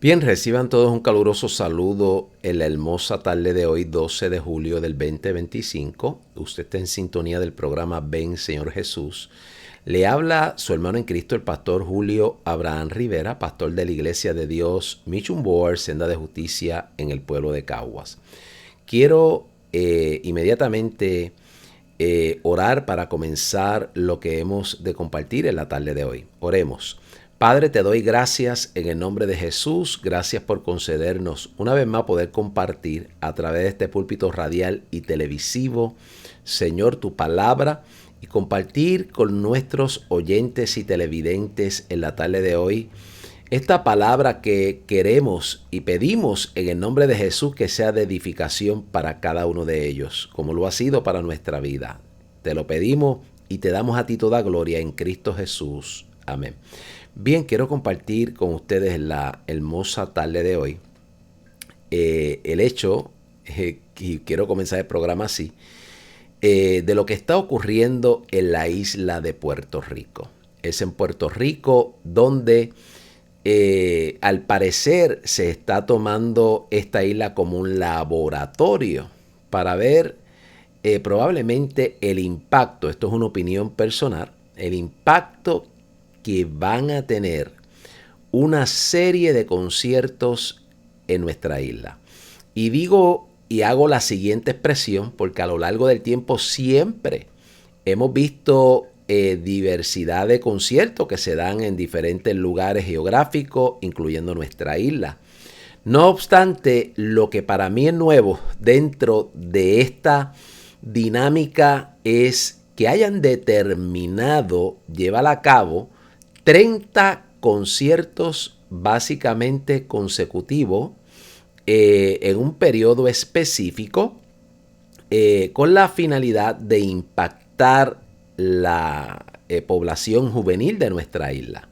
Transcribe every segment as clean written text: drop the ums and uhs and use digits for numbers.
Bien, reciban todos un caluroso saludo en la hermosa tarde de hoy, 12 de julio del 2025. Usted está en sintonía del programa Ven Señor Jesús. Le habla su hermano en Cristo, el pastor Julio Abraham Rivera, pastor de la Iglesia de Dios Mission Board, Senda de Justicia en el pueblo de Caguas. Quiero inmediatamente orar para comenzar lo que hemos de compartir en la tarde de hoy. Oremos. Padre, te doy gracias en el nombre de Jesús. Gracias por concedernos una vez más poder compartir a través de este púlpito radial y televisivo, Señor, tu palabra y compartir con nuestros oyentes y televidentes en la tarde de hoy esta palabra que queremos y pedimos en el nombre de Jesús que sea de edificación para cada uno de ellos, como lo ha sido para nuestra vida. Te lo pedimos y te damos a ti toda gloria en Cristo Jesús. Amén. Bien, quiero compartir con ustedes en la hermosa tarde de hoy el hecho, y quiero comenzar el programa así, de lo que está ocurriendo en la isla de Puerto Rico. Es en Puerto Rico donde al parecer se está tomando esta isla como un laboratorio para ver probablemente el impacto, esto es una opinión personal, el impacto que van a tener una serie de conciertos en nuestra isla. Y digo y hago la siguiente expresión porque a lo largo del tiempo siempre hemos visto diversidad de conciertos que se dan en diferentes lugares geográficos, incluyendo nuestra isla. No obstante, lo que para mí es nuevo dentro de esta dinámica es que hayan determinado llevar a cabo 30 conciertos básicamente consecutivos en un periodo específico con la finalidad de impactar la población juvenil de nuestra isla.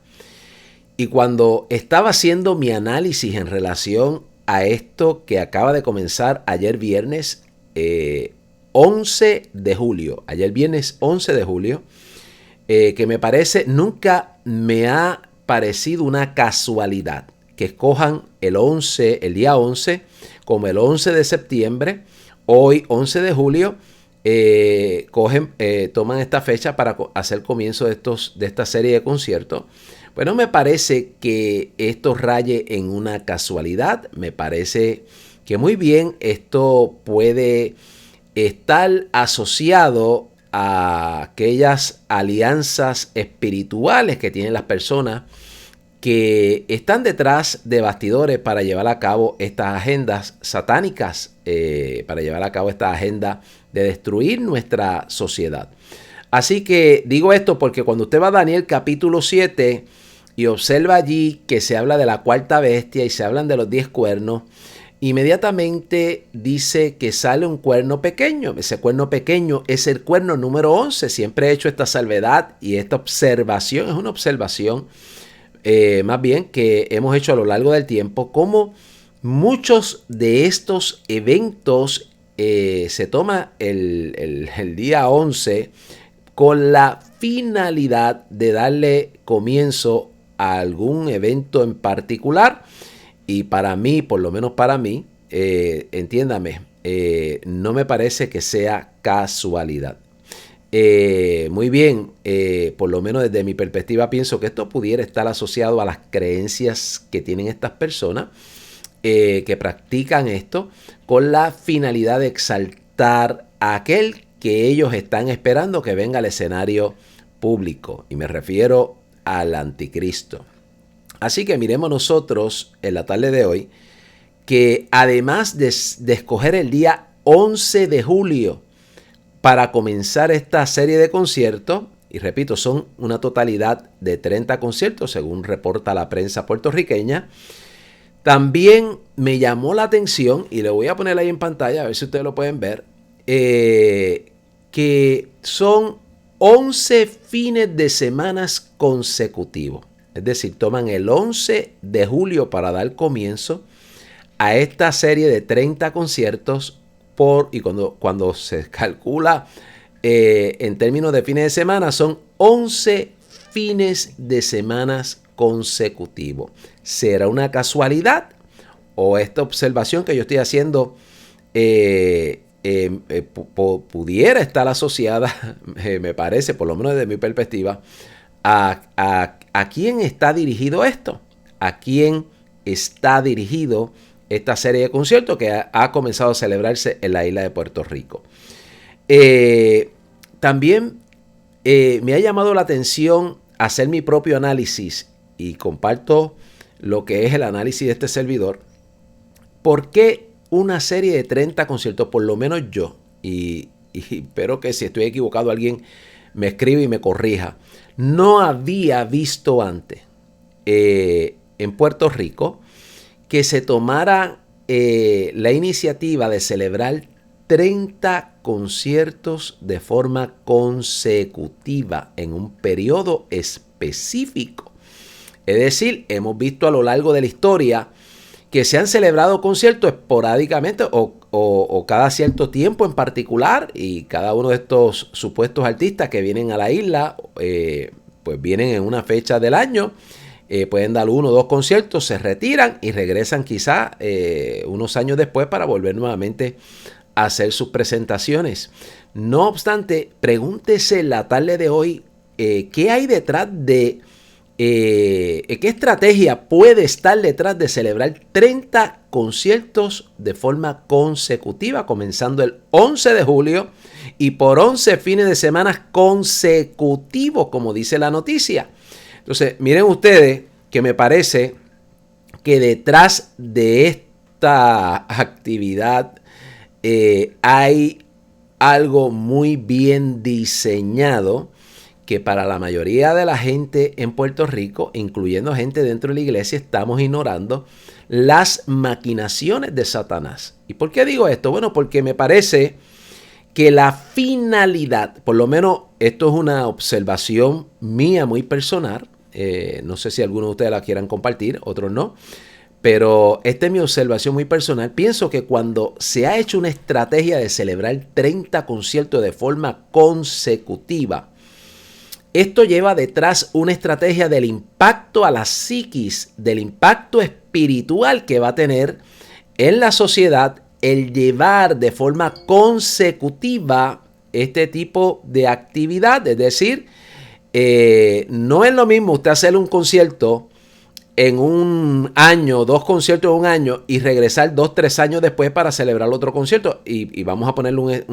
Y cuando estaba haciendo mi análisis en relación a esto que acaba de comenzar ayer viernes 11 de julio, ayer viernes 11 de julio, que me parece, nunca me ha parecido una casualidad que escojan el día 11 como el 11 de septiembre, hoy 11 de julio, toman esta fecha para hacer comienzo de esta serie de conciertos. Pues no me parece que esto raye en una casualidad, me parece que muy bien esto puede estar asociado a aquellas alianzas espirituales que tienen las personas que están detrás de bastidores para llevar a cabo estas agendas satánicas, para llevar a cabo esta agenda de destruir nuestra sociedad. Así que digo esto porque cuando usted va a Daniel capítulo 7 y observa allí que se habla de la cuarta bestia y se hablan de los 10 cuernos, inmediatamente dice que sale un cuerno pequeño. Ese cuerno pequeño es el cuerno número 11. Siempre he hecho esta salvedad y esta observación es una observación más bien que hemos hecho a lo largo del tiempo, como muchos de estos eventos se toma el día 11 con la finalidad de darle comienzo a algún evento en particular. Y para mí, por lo menos para mí, entiéndame, no me parece que sea casualidad. Muy bien, por lo menos desde mi perspectiva pienso que esto pudiera estar asociado a las creencias que tienen estas personas que practican esto con la finalidad de exaltar a aquel que ellos están esperando que venga al escenario público, y me refiero al anticristo. Así que miremos nosotros en la tarde de hoy que además de escoger el día 11 de julio para comenzar esta serie de conciertos, y repito, son una totalidad de 30 conciertos según reporta la prensa puertorriqueña, también me llamó la atención, y le voy a poner ahí en pantalla a ver si ustedes lo pueden ver, que son 11 fines de semana consecutivos. Es decir, toman el 11 de julio para dar comienzo a esta serie de 30 conciertos y cuando se calcula en términos de fines de semana, son 11 fines de semana consecutivo. ¿Será una casualidad? ¿O esta observación que yo estoy haciendo pudiera estar asociada, me parece, por lo menos desde mi perspectiva, a quién está dirigido esto? ¿A quién está dirigido esta serie de conciertos que ha comenzado a celebrarse en la isla de Puerto Rico? También me ha llamado la atención hacer mi propio análisis y comparto lo que es el análisis de este servidor. ¿Por qué una serie de 30 conciertos, por lo menos yo, y espero que si estoy equivocado alguien me escribe y me corrija, no había visto antes en Puerto Rico que se tomara la iniciativa de celebrar 30 conciertos de forma consecutiva en un periodo específico? Es decir, hemos visto a lo largo de la historia que se han celebrado conciertos esporádicamente o cada cierto tiempo en particular, y cada uno de estos supuestos artistas que vienen a la isla pues vienen en una fecha del año, pueden dar 1 o 2 conciertos, se retiran y regresan quizá unos años después para volver nuevamente a hacer sus presentaciones. No obstante, pregúntese la tarde de hoy qué hay detrás de ¿qué estrategia puede estar detrás de celebrar 30 conciertos de forma consecutiva, comenzando el 11 de julio y por 11 fines de semana consecutivos, como dice la noticia? Entonces, miren ustedes que me parece que detrás de esta actividad hay algo muy bien diseñado, que para la mayoría de la gente en Puerto Rico, incluyendo gente dentro de la iglesia, estamos ignorando las maquinaciones de Satanás. ¿Y por qué digo esto? Bueno, porque me parece que la finalidad, por lo menos esto es una observación mía muy personal, no sé si algunos de ustedes la quieran compartir, otros no, pero esta es mi observación muy personal. Pienso que cuando se ha hecho una estrategia de celebrar 30 conciertos de forma consecutiva, esto lleva detrás una estrategia del impacto a la psiquis, del impacto espiritual que va a tener en la sociedad el llevar de forma consecutiva este tipo de actividad. Es decir, no es lo mismo usted hacer un concierto en un año, 2 conciertos en un año y regresar 2, 3 años después para celebrar otro concierto. Y vamos a ponerle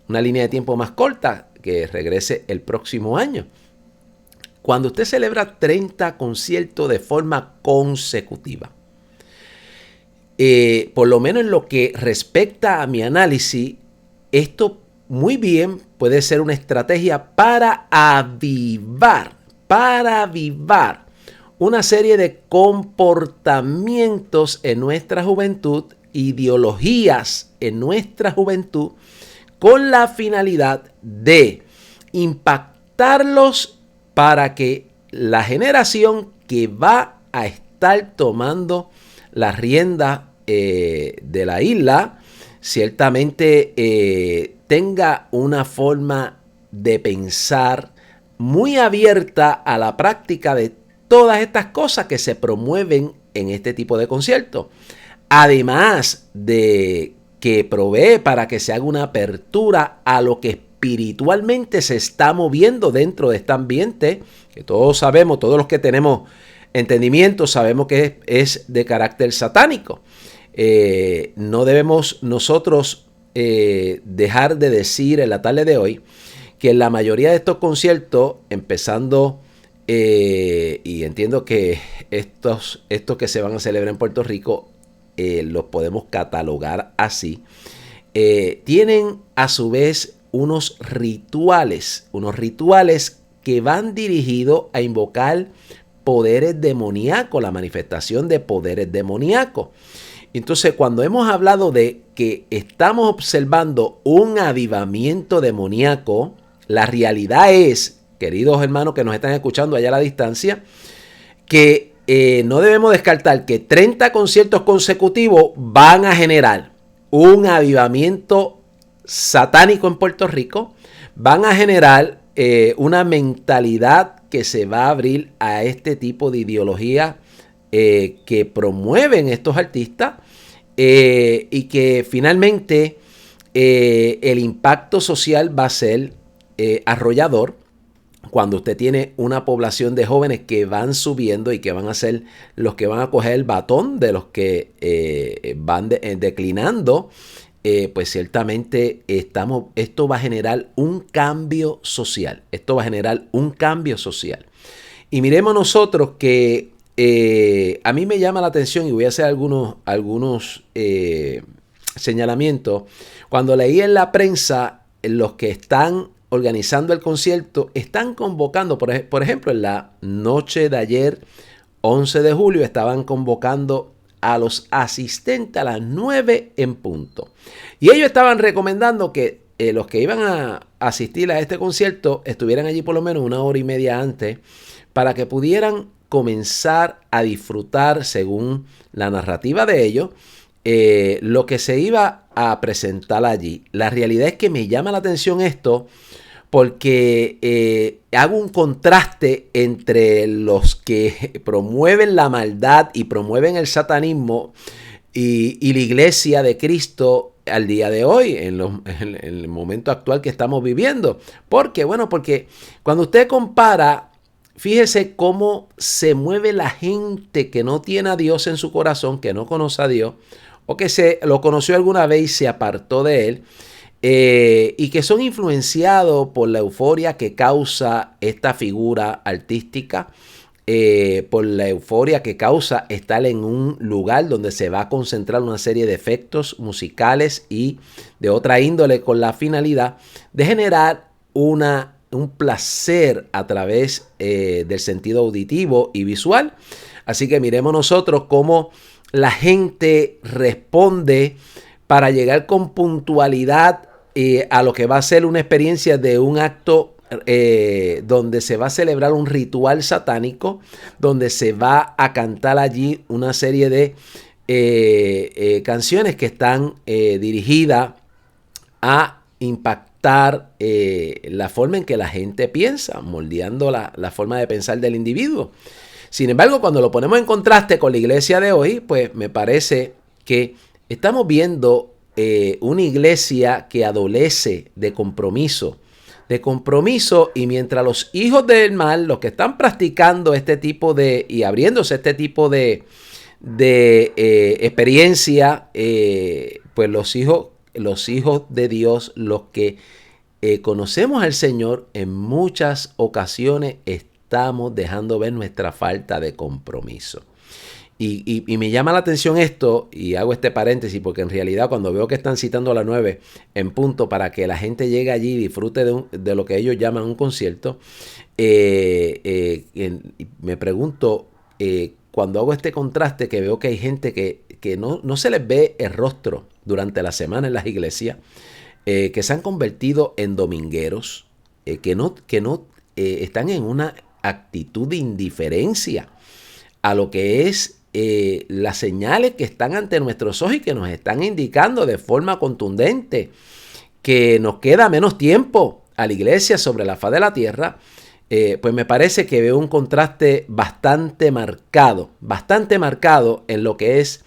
una línea de tiempo más corta, que regrese el próximo año. Cuando usted celebra 30 conciertos de forma consecutiva, por lo menos en lo que respecta a mi análisis, esto muy bien puede ser una estrategia para avivar una serie de comportamientos en nuestra juventud, ideologías en nuestra juventud, con la finalidad de impactarlos para que la generación que va a estar tomando la rienda de la isla ciertamente tenga una forma de pensar muy abierta a la práctica de todas estas cosas que se promueven en este tipo de conciertos. Además de que provee para que se haga una apertura a lo que espiritualmente se está moviendo dentro de este ambiente, que todos sabemos, todos los que tenemos entendimiento sabemos que es de carácter satánico. No debemos nosotros dejar de decir en la tarde de hoy que en la mayoría de estos conciertos, empezando, y entiendo que estos que se van a celebrar en Puerto Rico, los podemos catalogar así, tienen a su vez unos rituales que van dirigidos a invocar poderes demoníacos, la manifestación de poderes demoníacos. Entonces, cuando hemos hablado de que estamos observando un avivamiento demoníaco, la realidad es, queridos hermanos que nos están escuchando allá a la distancia, que no debemos descartar que 30 conciertos consecutivos van a generar un avivamiento satánico en Puerto Rico, van a generar una mentalidad que se va a abrir a este tipo de ideología que promueven estos artistas y que finalmente el impacto social va a ser arrollador cuando usted tiene una población de jóvenes que van subiendo y que van a ser los que van a coger el batón de los que van declinando. Pues ciertamente esto va a generar un cambio social. Esto va a generar un cambio social. Y miremos nosotros que a mí me llama la atención y voy a hacer algunos señalamientos. Cuando leí en la prensa, los que están organizando el concierto están convocando, por ejemplo, en la noche de ayer, 11 de julio, estaban convocando a los asistentes a las 9 en punto. Y ellos estaban recomendando que los que iban a asistir a este concierto estuvieran allí por lo menos 1 hora y media antes para que pudieran comenzar a disfrutar, según la narrativa de ellos, lo que se iba a presentar allí. La realidad es que me llama la atención esto porque hago un contraste entre los que promueven la maldad y promueven el satanismo y la iglesia de Cristo al día de hoy, en el momento actual que estamos viviendo. ¿Por qué? Bueno, porque cuando usted compara, fíjese cómo se mueve la gente que no tiene a Dios en su corazón, que no conoce a Dios, o que lo conoció alguna vez y se apartó de él, y que son influenciados por la euforia que causa esta figura artística, por la euforia que causa estar en un lugar donde se va a concentrar una serie de efectos musicales y de otra índole con la finalidad de generar un placer a través del sentido auditivo y visual. Así que miremos nosotros cómo la gente responde para llegar con puntualidad a lo que va a ser una experiencia de un acto donde se va a celebrar un ritual satánico, donde se va a cantar allí una serie de canciones que están dirigidas a impactar la forma en que la gente piensa, moldeando la forma de pensar del individuo. Sin embargo, cuando lo ponemos en contraste con la iglesia de hoy, pues me parece que estamos viendo una iglesia que adolece de compromiso, y mientras los hijos del mal, los que están practicando este tipo y abriéndose este tipo de experiencia, pues los hijos de Dios, los que conocemos al Señor, en muchas ocasiones estamos dejando ver nuestra falta de compromiso. Y me llama la atención esto, y hago este paréntesis, porque en realidad cuando veo que están citando a las 9 en punto para que la gente llegue allí y disfrute de lo que ellos llaman un concierto, me pregunto, cuando hago este contraste, que veo que hay gente que no se les ve el rostro durante la semana en las iglesias, que se han convertido en domingueros, que no están en una actitud de indiferencia a lo que es las señales que están ante nuestros ojos y que nos están indicando de forma contundente que nos queda menos tiempo a la iglesia sobre la faz de la tierra. Pues me parece que veo un contraste bastante marcado en lo que es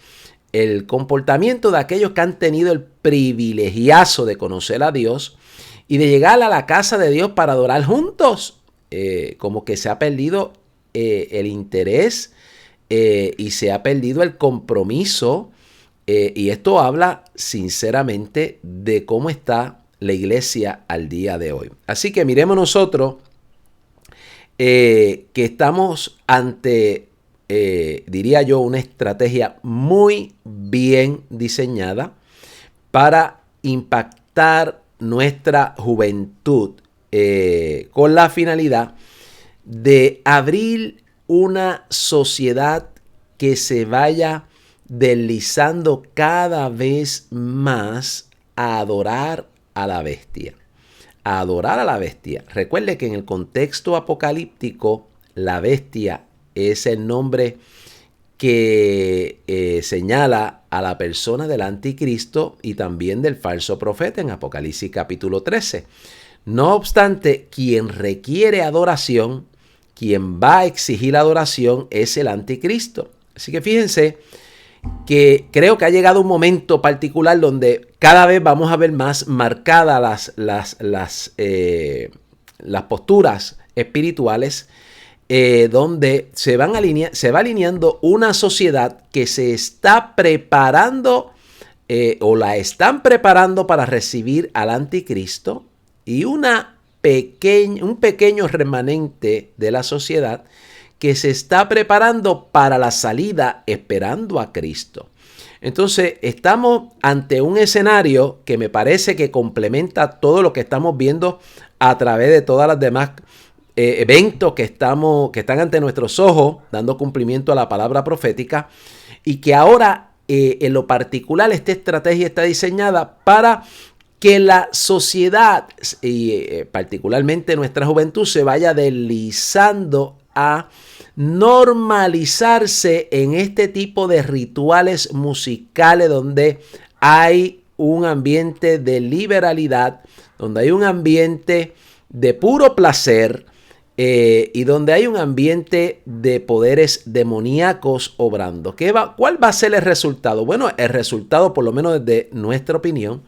el comportamiento de aquellos que han tenido el privilegiazo de conocer a Dios y de llegar a la casa de Dios para adorar juntos. Como que se ha perdido el interés y se ha perdido el compromiso, y esto habla sinceramente de cómo está la iglesia al día de hoy. Así que miremos nosotros que estamos ante, diría yo, una estrategia muy bien diseñada para impactar nuestra juventud, con la finalidad de abrir una sociedad que se vaya deslizando cada vez más a adorar a la bestia. A adorar a la bestia. Recuerde que en el contexto apocalíptico, la bestia es el nombre que señala a la persona del anticristo y también del falso profeta en Apocalipsis capítulo 13. No obstante, quien requiere adoración, quien va a exigir adoración es el anticristo. Así que fíjense que creo que ha llegado un momento particular donde cada vez vamos a ver más marcadas las posturas espirituales, donde se va alineando una sociedad que se está preparando o la están preparando para recibir al anticristo, y un pequeño remanente de la sociedad que se está preparando para la salida esperando a Cristo. Entonces estamos ante un escenario que me parece que complementa todo lo que estamos viendo a través de todas las demás eventos que están ante nuestros ojos, dando cumplimiento a la palabra profética, y que ahora en lo particular esta estrategia está diseñada para que la sociedad y particularmente nuestra juventud se vaya deslizando a normalizarse en este tipo de rituales musicales donde hay un ambiente de liberalidad, donde hay un ambiente de puro placer y donde hay un ambiente de poderes demoníacos obrando. ¿Cuál va a ser el resultado? Bueno, el resultado, por lo menos desde nuestra opinión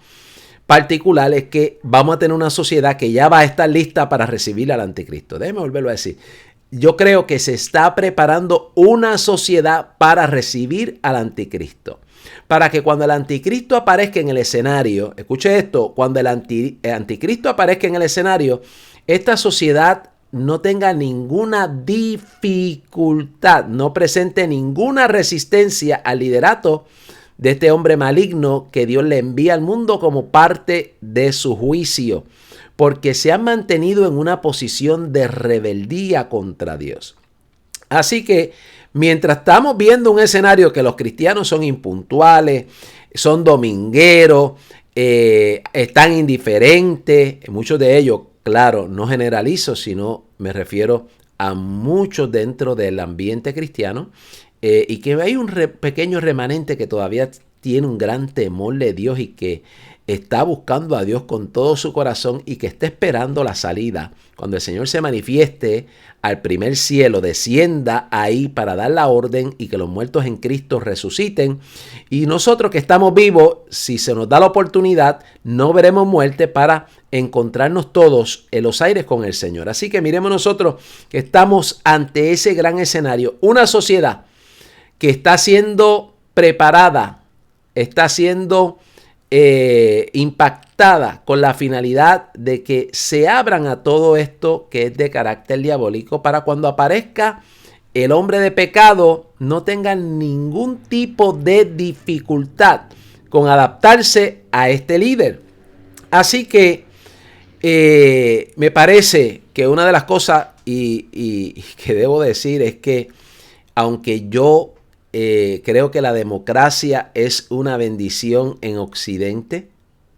particular, es que vamos a tener una sociedad que ya va a estar lista para recibir al anticristo. Déjeme volverlo a decir. Yo creo que se está preparando una sociedad para recibir al anticristo. Para que cuando el anticristo aparezca en el escenario, escuche esto, cuando el anticristo aparezca en el escenario, esta sociedad no tenga ninguna dificultad, no presente ninguna resistencia al liderato de este hombre maligno que Dios le envía al mundo como parte de su juicio, porque se han mantenido en una posición de rebeldía contra Dios. Así que mientras estamos viendo un escenario que los cristianos son impuntuales, son domingueros, están indiferentes, muchos de ellos, claro, no generalizo, sino me refiero a muchos dentro del ambiente cristiano, y que hay un pequeño remanente que todavía tiene un gran temor de Dios y que está buscando a Dios con todo su corazón y que está esperando la salida. Cuando el Señor se manifieste al primer cielo, descienda ahí para dar la orden y que los muertos en Cristo resuciten. Y nosotros que estamos vivos, si se nos da la oportunidad, no veremos muerte para encontrarnos todos en los aires con el Señor. Así que miremos nosotros que estamos ante ese gran escenario, una sociedad que está siendo preparada, está siendo impactada con la finalidad de que se abran a todo esto que es de carácter diabólico, para cuando aparezca el hombre de pecado no tengan ningún tipo de dificultad con adaptarse a este líder. Así que me parece que una de las cosas y que debo decir es que aunque yo creo que la democracia es una bendición en Occidente,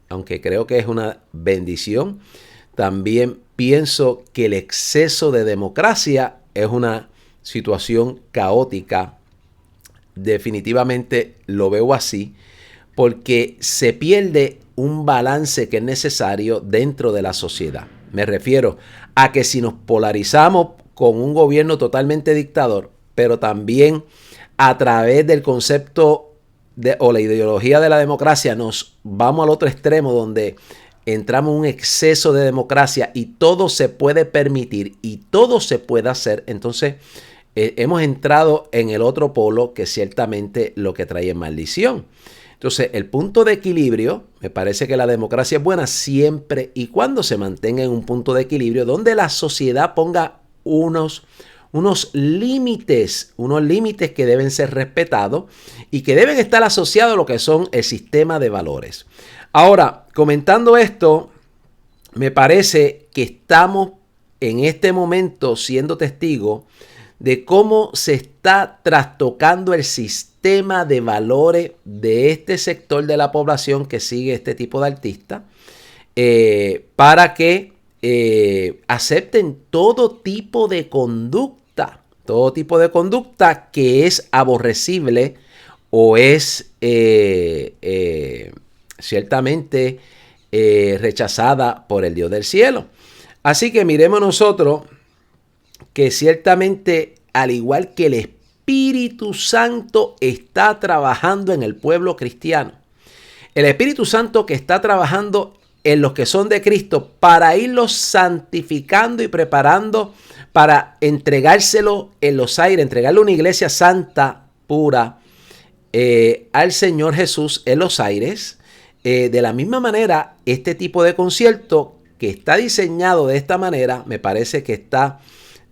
aunque creo que es una bendición, también pienso que el exceso de democracia es una situación caótica. Definitivamente lo veo así, porque se pierde un balance que es necesario dentro de la sociedad. Me refiero a que si nos polarizamos con un gobierno totalmente dictador, pero también a través del concepto o la ideología de la democracia nos vamos al otro extremo donde entramos en un exceso de democracia y todo se puede permitir y todo se puede hacer, entonces hemos entrado en el otro polo, que ciertamente lo que trae es maldición. Entonces el punto de equilibrio, me parece que la democracia es buena siempre y cuando se mantenga en un punto de equilibrio donde la sociedad ponga unos límites que deben ser respetados y que deben estar asociados a lo que son el sistema de valores. Ahora, comentando esto, me parece que estamos en este momento siendo testigos de cómo se está trastocando el sistema de valores de este sector de la población que sigue este tipo de artistas, para que acepten todo tipo de conducta que es aborrecible o es ciertamente rechazada por el Dios del cielo. Así que miremos nosotros que ciertamente, al igual que el Espíritu Santo está trabajando en el pueblo cristiano, el Espíritu Santo que está trabajando en los que son de Cristo para irlos santificando y preparando para entregárselo en los aires, entregarle una iglesia santa, pura, al Señor Jesús en los aires. De la misma manera, este tipo de concierto que está diseñado de esta manera, me parece que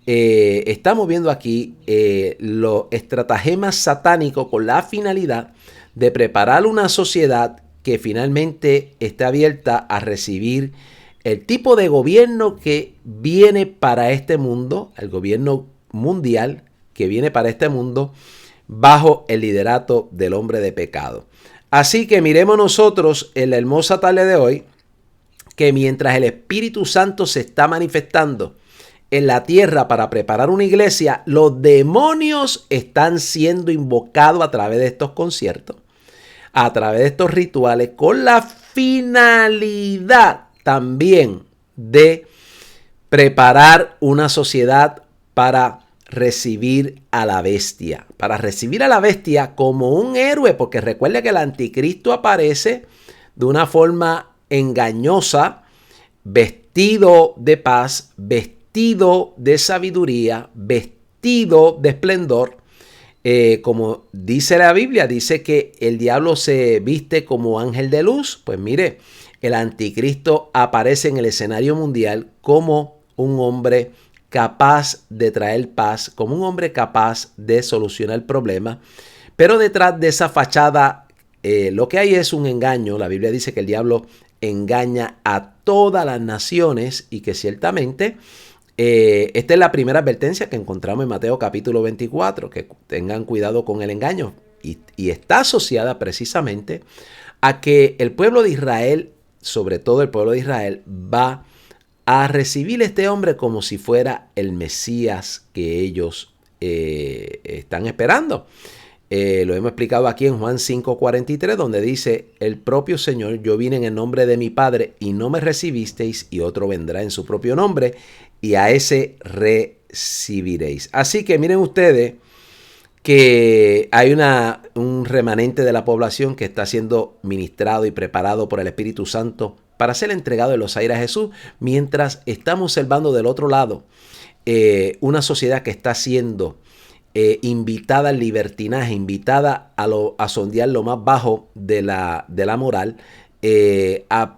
estamos viendo aquí los estratagemas satánicos con la finalidad de preparar una sociedad que finalmente esté abierta a recibir el tipo de gobierno que viene para este mundo, el gobierno mundial que viene para este mundo bajo el liderato del hombre de pecado. Así que miremos nosotros en la hermosa tarde de hoy que mientras el Espíritu Santo se está manifestando en la tierra para preparar una iglesia, los demonios están siendo invocados a través de estos conciertos, a través de estos rituales, con la finalidad también de preparar una sociedad para recibir a la bestia. Para recibir a la bestia como un héroe, porque recuerde que el anticristo aparece de una forma engañosa, vestido de paz, vestido de sabiduría, vestido de esplendor. Como dice la Biblia, dice que el diablo se viste como ángel de luz. Pues mire, el anticristo aparece en el escenario mundial como un hombre capaz de traer paz, como un hombre capaz de solucionar problemas. Pero detrás de esa fachada, lo que hay es un engaño. La Biblia dice que el diablo engaña a todas las naciones y que ciertamente esta es la primera advertencia que encontramos en Mateo capítulo 24, que tengan cuidado con el engaño. Y está asociada precisamente a que el pueblo de Israel, sobre todo el pueblo de Israel, va a recibir a este hombre como si fuera el Mesías que ellos están esperando. Lo hemos explicado aquí en Juan 5:43, donde dice: el propio Señor, yo vine en el nombre de mi Padre y no me recibisteis, y otro vendrá en su propio nombre y a ese recibiréis. Así que miren ustedes que hay un remanente de la población que está siendo ministrado y preparado por el Espíritu Santo para ser entregado en los aires a Jesús, mientras estamos observando del otro lado una sociedad que está siendo invitada al libertinaje, invitada a sondear lo más bajo de la moral, a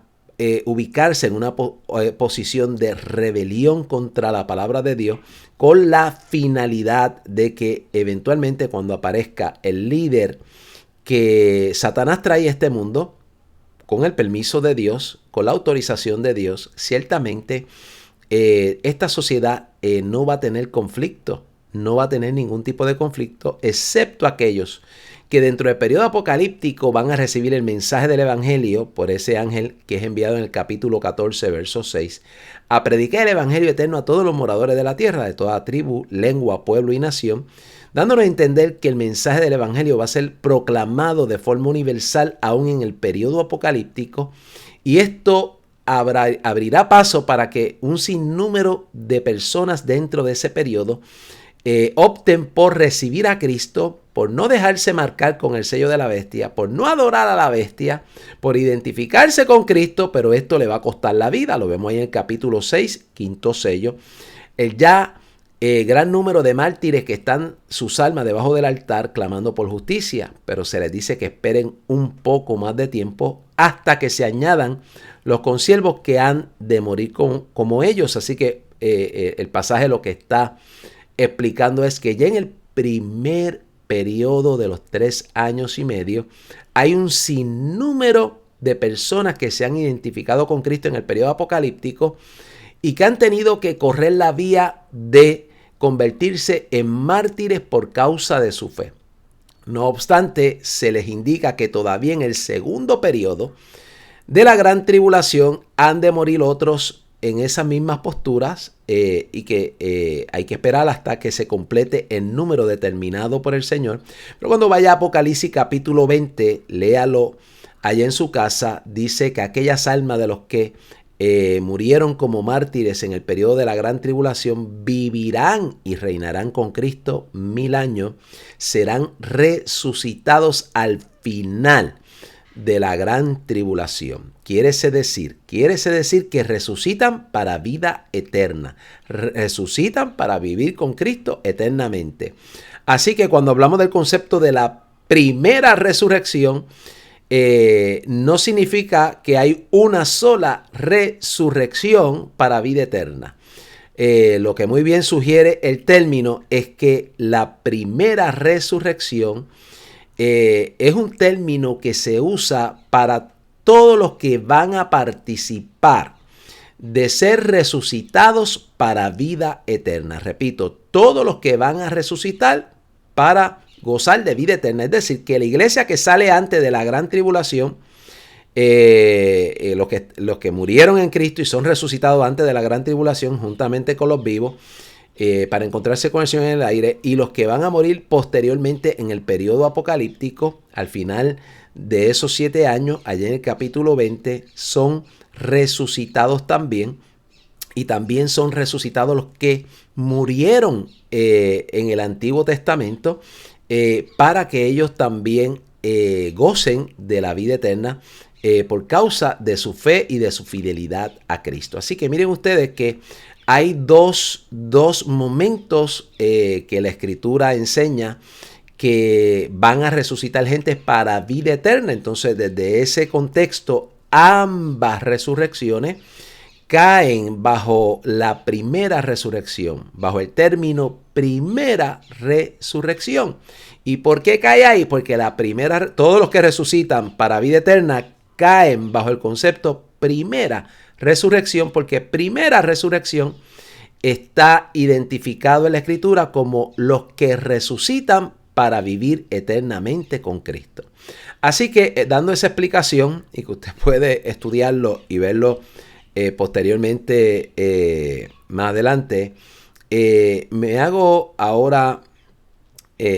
ubicarse en una posición de rebelión contra la palabra de Dios, con la finalidad de que eventualmente cuando aparezca el líder que Satanás trae a este mundo, con el permiso de Dios, con la autorización de Dios, ciertamente esta sociedad no va a tener conflicto. No va a tener ningún tipo de conflicto, excepto aquellos que dentro del periodo apocalíptico van a recibir el mensaje del evangelio por ese ángel que es enviado en el capítulo 14, verso 6, a predicar el evangelio eterno a todos los moradores de la tierra, de toda tribu, lengua, pueblo y nación, dándonos a entender que el mensaje del evangelio va a ser proclamado de forma universal aún en el periodo apocalíptico, y esto abrirá paso para que un sinnúmero de personas dentro de ese periodo opten por recibir a Cristo, por no dejarse marcar con el sello de la bestia, por no adorar a la bestia, por identificarse con Cristo, pero esto le va a costar la vida. Lo vemos ahí en el capítulo 6, quinto sello. El ya gran número de mártires que están sus almas debajo del altar clamando por justicia, pero se les dice que esperen un poco más de tiempo hasta que se añadan los consiervos que han de morir como ellos. Así que el pasaje lo que está explicando es que ya en el primer periodo de los 3 años y medio hay un sinnúmero de personas que se han identificado con Cristo en el periodo apocalíptico y que han tenido que correr la vía de convertirse en mártires por causa de su fe. No obstante, se les indica que todavía en el segundo periodo de la gran tribulación han de morir otros en esas mismas posturas y que hay que esperar hasta que se complete el número determinado por el Señor. Pero cuando vaya a Apocalipsis capítulo 20, léalo allá en su casa, dice que aquellas almas de los que murieron como mártires en el periodo de la gran tribulación, vivirán y reinarán con Cristo 1000 años, serán resucitados al final de la gran tribulación. Quiere decir que resucitan para vida eterna, resucitan para vivir con Cristo eternamente. Así que cuando hablamos del concepto de la primera resurrección, no significa que hay una sola resurrección para vida eterna. Lo que muy bien sugiere el término es que la primera resurrección es un término que se usa para todos los que van a participar de ser resucitados para vida eterna. Repito, todos los que van a resucitar para gozar de vida eterna. Es decir, que la iglesia que sale antes de la gran tribulación, los que murieron en Cristo y son resucitados antes de la gran tribulación, juntamente con los vivos, para encontrarse con el Señor en el aire, y los que van a morir posteriormente en el periodo apocalíptico, al final de esos 7 años, allá en el capítulo 20, son resucitados también. Y también son resucitados los que murieron en el Antiguo Testamento, para que ellos también gocen de la vida eterna por causa de su fe y de su fidelidad a Cristo. Así que miren ustedes que hay dos momentos que la Escritura enseña que van a resucitar gente para vida eterna. Entonces, desde ese contexto, ambas resurrecciones caen bajo la primera resurrección, bajo el término primera resurrección. ¿Y por qué cae ahí? Porque todos los que resucitan para vida eterna caen bajo el concepto primera resurrección, porque primera resurrección está identificado en la Escritura como los que resucitan para vivir eternamente con Cristo. Así que dando esa explicación, y que usted puede estudiarlo y verlo posteriormente más adelante, me hago ahora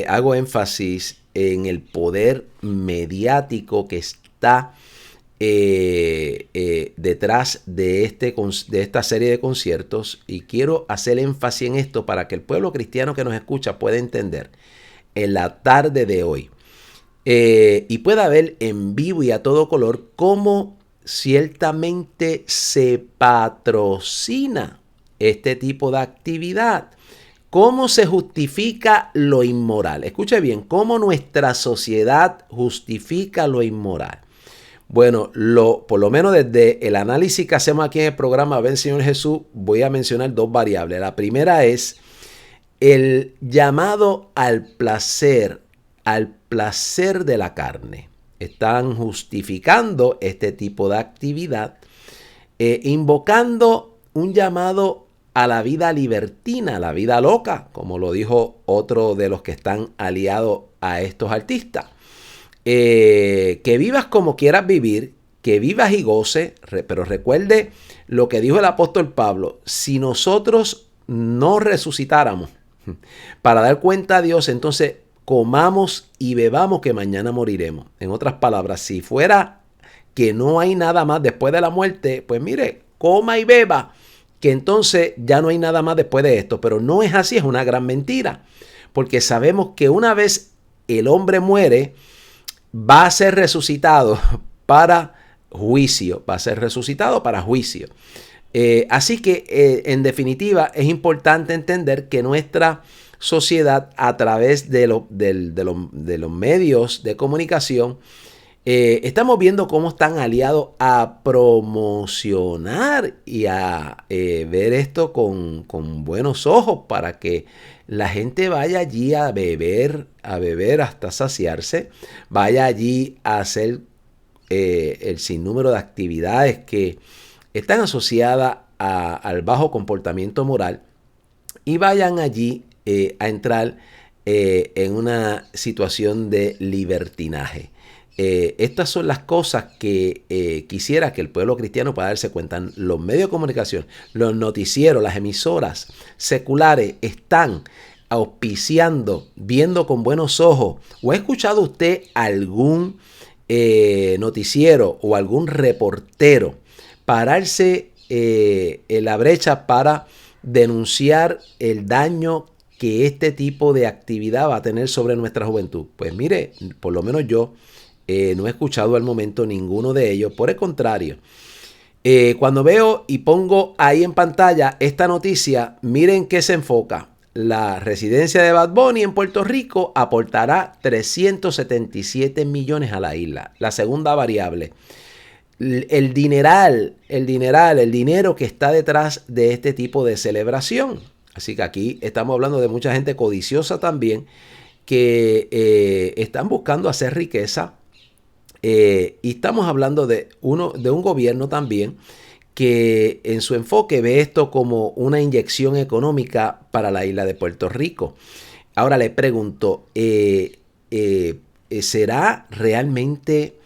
hago énfasis en el poder mediático que está detrás de esta serie de conciertos, y quiero hacer énfasis en esto para que el pueblo cristiano que nos escucha pueda entender en la tarde de hoy y pueda ver en vivo y a todo color cómo ciertamente se patrocina este tipo de actividad. ¿Cómo se justifica lo inmoral? Escuche bien, ¿cómo nuestra sociedad justifica lo inmoral? Bueno, por lo menos desde el análisis que hacemos aquí en el programa Ven Señor Jesús, voy a mencionar 2 variables. La primera es el llamado al placer de la carne. Están justificando este tipo de actividad, invocando un llamado a la vida libertina, a la vida loca, como lo dijo otro de los que están aliados a estos artistas. Que vivas como quieras vivir, que vivas y goces, pero recuerde lo que dijo el apóstol Pablo: si nosotros no resucitáramos para dar cuenta a Dios, entonces comamos y bebamos que mañana moriremos. En otras palabras, si fuera que no hay nada más después de la muerte, pues mire, coma y beba, que entonces ya no hay nada más después de esto. Pero no es así, es una gran mentira, porque sabemos que una vez el hombre muere, va a ser resucitado para juicio, así que en definitiva es importante entender que nuestra sociedad, a través de los medios de comunicación, estamos viendo cómo están aliados a promocionar y a ver esto con buenos ojos, para que la gente vaya allí a beber hasta saciarse, vaya allí a hacer el sinnúmero de actividades que están asociadas al bajo comportamiento moral, y vayan allí a entrar en una situación de libertinaje. Estas son las cosas que quisiera que el pueblo cristiano pueda darse cuenta. Los medios de comunicación, los noticieros, las emisoras seculares están auspiciando, viendo con buenos ojos. ¿O ha escuchado usted algún noticiero o algún reportero pararse en la brecha para denunciar el daño que este tipo de actividad va a tener sobre nuestra juventud? Pues mire, por lo menos yo no he escuchado al momento ninguno de ellos. Por el contrario, cuando veo y pongo ahí en pantalla esta noticia, miren qué se enfoca. La residencia de Bad Bunny en Puerto Rico aportará 377 millones a la isla. La segunda variable. El dinero que está detrás de este tipo de celebración. Así que aquí estamos hablando de mucha gente codiciosa también que están buscando hacer riqueza. Y estamos hablando de un gobierno también que en su enfoque ve esto como una inyección económica para la isla de Puerto Rico. Ahora le pregunto, ¿será realmente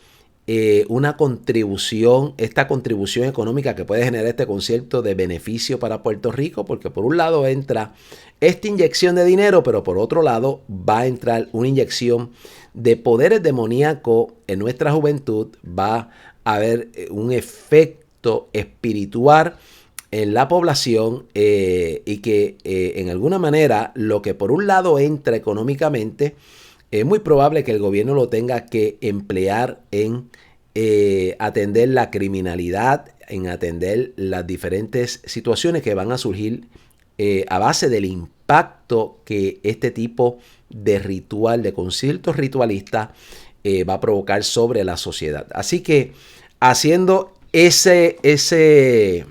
una contribución, esta contribución económica que puede generar este concierto de beneficio para Puerto Rico? Porque por un lado entra esta inyección de dinero, pero por otro lado va a entrar una inyección de poderes demoníacos en nuestra juventud. Va a haber un efecto espiritual en la población y que en alguna manera lo que por un lado entra económicamente es muy probable que el gobierno lo tenga que emplear en atender la criminalidad, en atender las diferentes situaciones que van a surgir a base del impacto que este tipo de ritual, de conciertos ritualistas va a provocar sobre la sociedad. Así que haciendo ese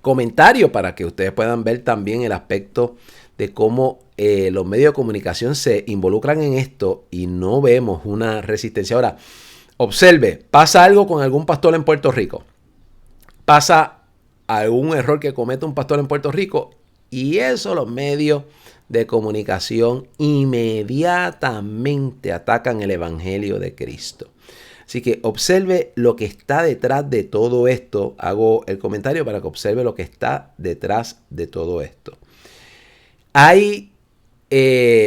comentario para que ustedes puedan ver también el aspecto de cómo los medios de comunicación se involucran en esto y no vemos una resistencia. Ahora, observe, pasa algo con algún pastor en Puerto Rico. Pasa algún error que comete un pastor en Puerto Rico y eso los medios de comunicación inmediatamente atacan el evangelio de Cristo. Así que observe lo que está detrás de todo esto. Hago el comentario para que observe lo que está detrás de todo esto.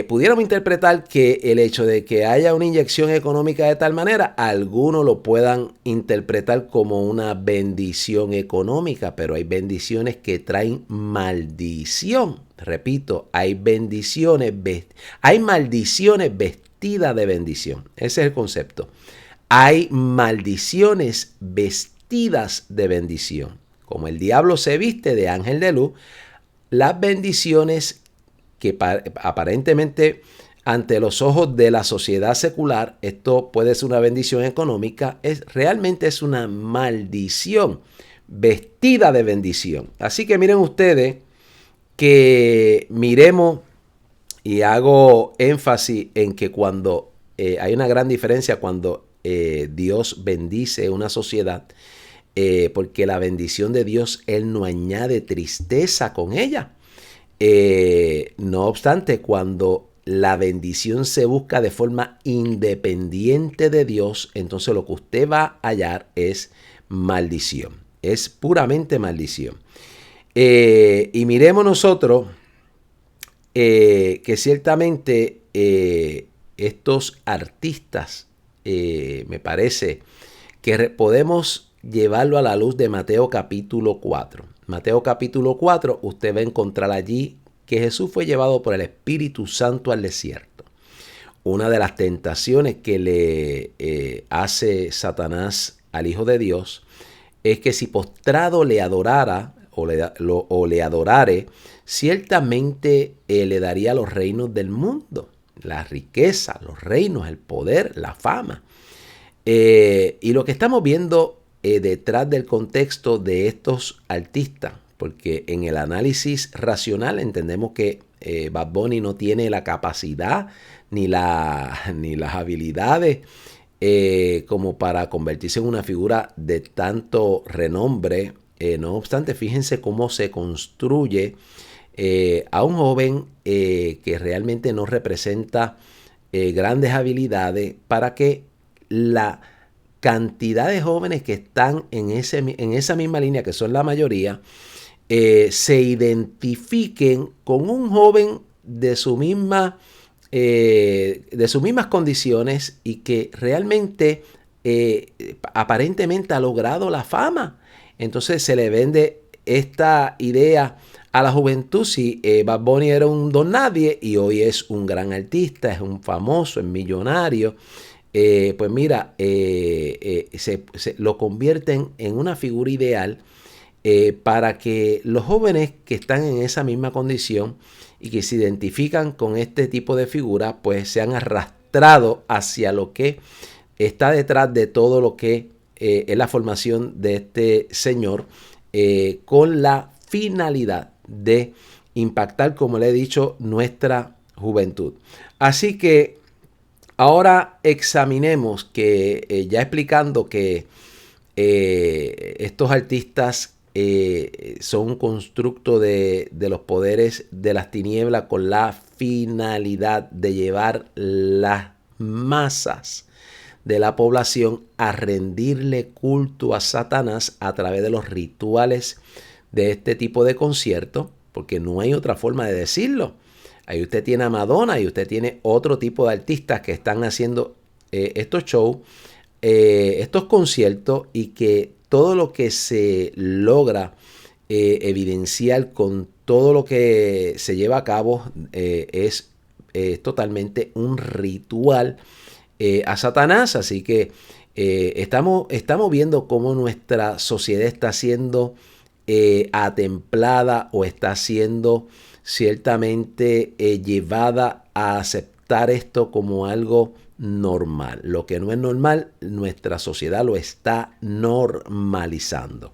Pudiéramos interpretar que el hecho de que haya una inyección económica de tal manera, algunos lo puedan interpretar como una bendición económica, pero hay bendiciones que traen maldición. Repito, hay maldiciones vestidas de bendición. Ese es el concepto. Hay maldiciones vestidas de bendición. Como el diablo se viste de ángel de luz, las bendiciones que aparentemente ante los ojos de la sociedad secular, esto puede ser una bendición económica, realmente es una maldición vestida de bendición. Así que miren ustedes que miremos y hago énfasis en que cuando hay una gran diferencia cuando Dios bendice una sociedad, porque la bendición de Dios, Él no añade tristeza con ella. No obstante, cuando la bendición se busca de forma independiente de Dios, entonces lo que usted va a hallar es maldición. Es puramente maldición. Y miremos nosotros que ciertamente estos artistas, me parece que podemos llevarlo a la luz de Mateo capítulo 4. Mateo capítulo 4, usted va a encontrar allí que Jesús fue llevado por el Espíritu Santo al desierto. Una de las tentaciones que le hace Satanás al Hijo de Dios es que si postrado le adorara o le adorare, ciertamente le daría los reinos del mundo, la riqueza, los reinos, el poder, la fama. Y lo que estamos viendo detrás del contexto de estos artistas, porque en el análisis racional entendemos que Bad Bunny no tiene la capacidad ni las habilidades como para convertirse en una figura de tanto renombre. No obstante, fíjense cómo se construye a un joven que realmente no representa grandes habilidades para que la cantidad de jóvenes que están en esa misma línea, que son la mayoría, se identifiquen con un joven de sus mismas condiciones y que realmente aparentemente ha logrado la fama. entonces se le vende esta idea a la juventud. Si Bad Bunny era un don nadie y hoy es un gran artista, es un famoso, es millonario, pues mira, lo convierten en una figura ideal para que los jóvenes que están en esa misma condición y que se identifican con este tipo de figura, pues sean arrastrados hacia lo que está detrás de todo lo que es la formación de este señor, con la finalidad de impactar, como le he dicho, nuestra juventud. Así que ahora examinemos que, ya explicando que estos artistas son un constructo de los poderes de las tinieblas con la finalidad de llevar las masas de la población a rendirle culto a Satanás a través de los rituales de este tipo de conciertos, porque no hay otra forma de decirlo. Ahí usted tiene a Madonna y usted tiene otro tipo de artistas que están haciendo estos shows, estos conciertos, y que todo lo que se logra evidenciar con todo lo que se lleva a cabo es totalmente un ritual a Satanás. Así que estamos viendo cómo nuestra sociedad está siendo atemplada, o está siendo ciertamente llevada a aceptar esto como algo normal. Lo que no es normal, nuestra sociedad lo está normalizando.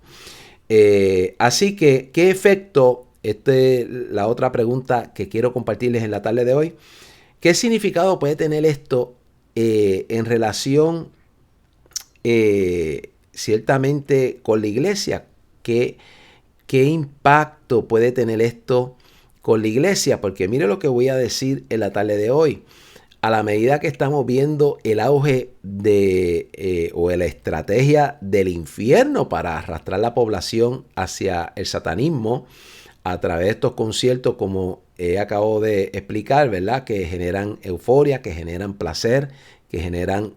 Así que, ¿qué efecto? La otra pregunta que quiero compartirles en la tarde de hoy. ¿Qué significado puede tener esto en relación ciertamente con la iglesia? ¿Qué impacto puede tener esto con la iglesia? Porque mire lo que voy a decir en la tarde de hoy. A la medida que estamos viendo el auge o la estrategia del infierno para arrastrar la población hacia el satanismo a través de estos conciertos, como acabo de explicar, ¿verdad? Que generan euforia, que generan placer, que generan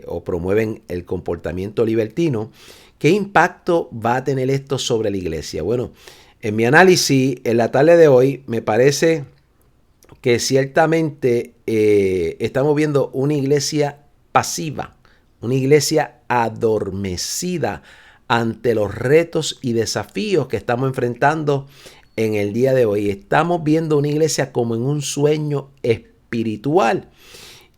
o promueven el comportamiento libertino. ¿Qué impacto va a tener esto sobre la iglesia? Bueno, en mi análisis en la tarde de hoy me parece que ciertamente estamos viendo una iglesia pasiva, una iglesia adormecida ante los retos y desafíos que estamos enfrentando en el día de hoy. Estamos viendo una iglesia como en un sueño espiritual,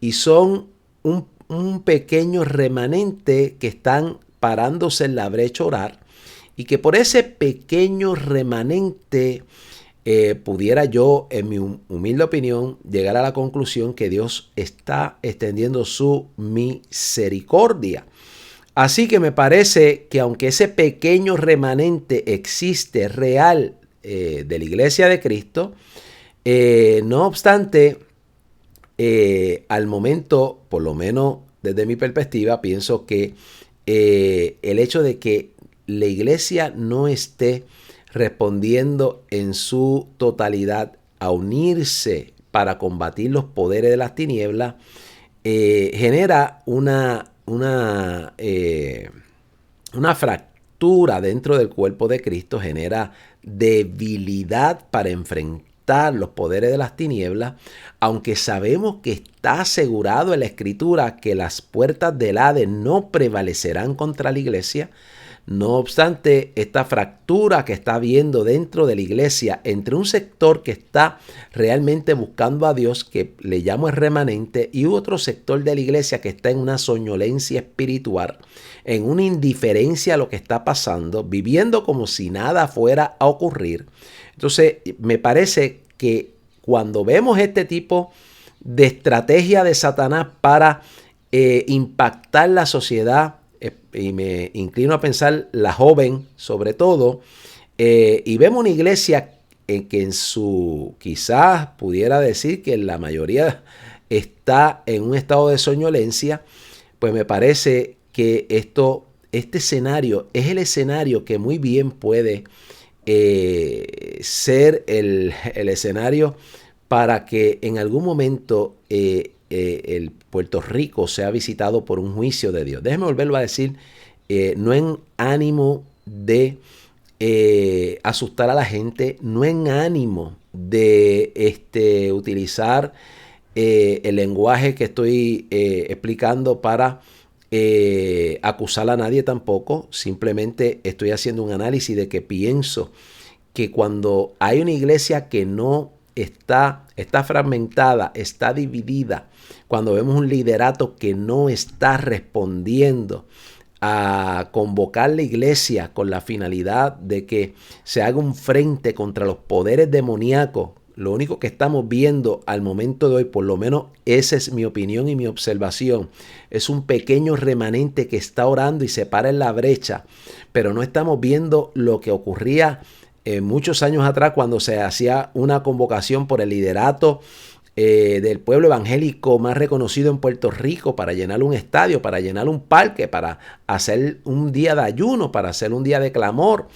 y son un pequeño remanente que están parándose en la brecha a orar, y que por ese pequeño remanente pudiera yo, en mi humilde opinión, llegar a la conclusión que Dios está extendiendo su misericordia. Así que me parece que aunque ese pequeño remanente existe real de la iglesia de Cristo, no obstante, al momento, por lo menos desde mi perspectiva, pienso que el hecho de que la iglesia no esté respondiendo en su totalidad a unirse para combatir los poderes de las tinieblas, genera una fractura dentro del cuerpo de Cristo, genera debilidad para enfrentar los poderes de las tinieblas, aunque sabemos que está asegurado en la Escritura que las puertas del Hades no prevalecerán contra la iglesia. No obstante, esta fractura que está habiendo dentro de la iglesia entre un sector que está realmente buscando a Dios, que le llamo el remanente, y otro sector de la iglesia que está en una soñolencia espiritual, en una indiferencia a lo que está pasando, viviendo como si nada fuera a ocurrir. Entonces, me parece que cuando vemos este tipo de estrategia de Satanás para impactar la sociedad, y me inclino a pensar la joven sobre todo, y vemos una iglesia que en su, quizás pudiera decir que la mayoría está en un estado de soñolencia, pues me parece que este escenario es el escenario que muy bien puede ser el escenario para que en algún momento el Puerto Rico sea visitado por un juicio de Dios. Déjeme volverlo a decir, no en ánimo de asustar a la gente, no en ánimo de utilizar el lenguaje que estoy explicando para acusar a nadie tampoco. Simplemente estoy haciendo un análisis de que pienso que cuando hay una iglesia que no está fragmentada, está dividida, cuando vemos un liderato que no está respondiendo a convocar la iglesia con la finalidad de que se haga un frente contra los poderes demoníacos, lo único que estamos viendo al momento de hoy, por lo menos esa es mi opinión y mi observación, es un pequeño remanente que está orando y se para en la brecha, pero no estamos viendo lo que ocurría muchos años atrás cuando se hacía una convocación por el liderato del pueblo evangélico más reconocido en Puerto Rico para llenar un estadio, para llenar un parque, para hacer un día de ayuno, para hacer un día de clamor.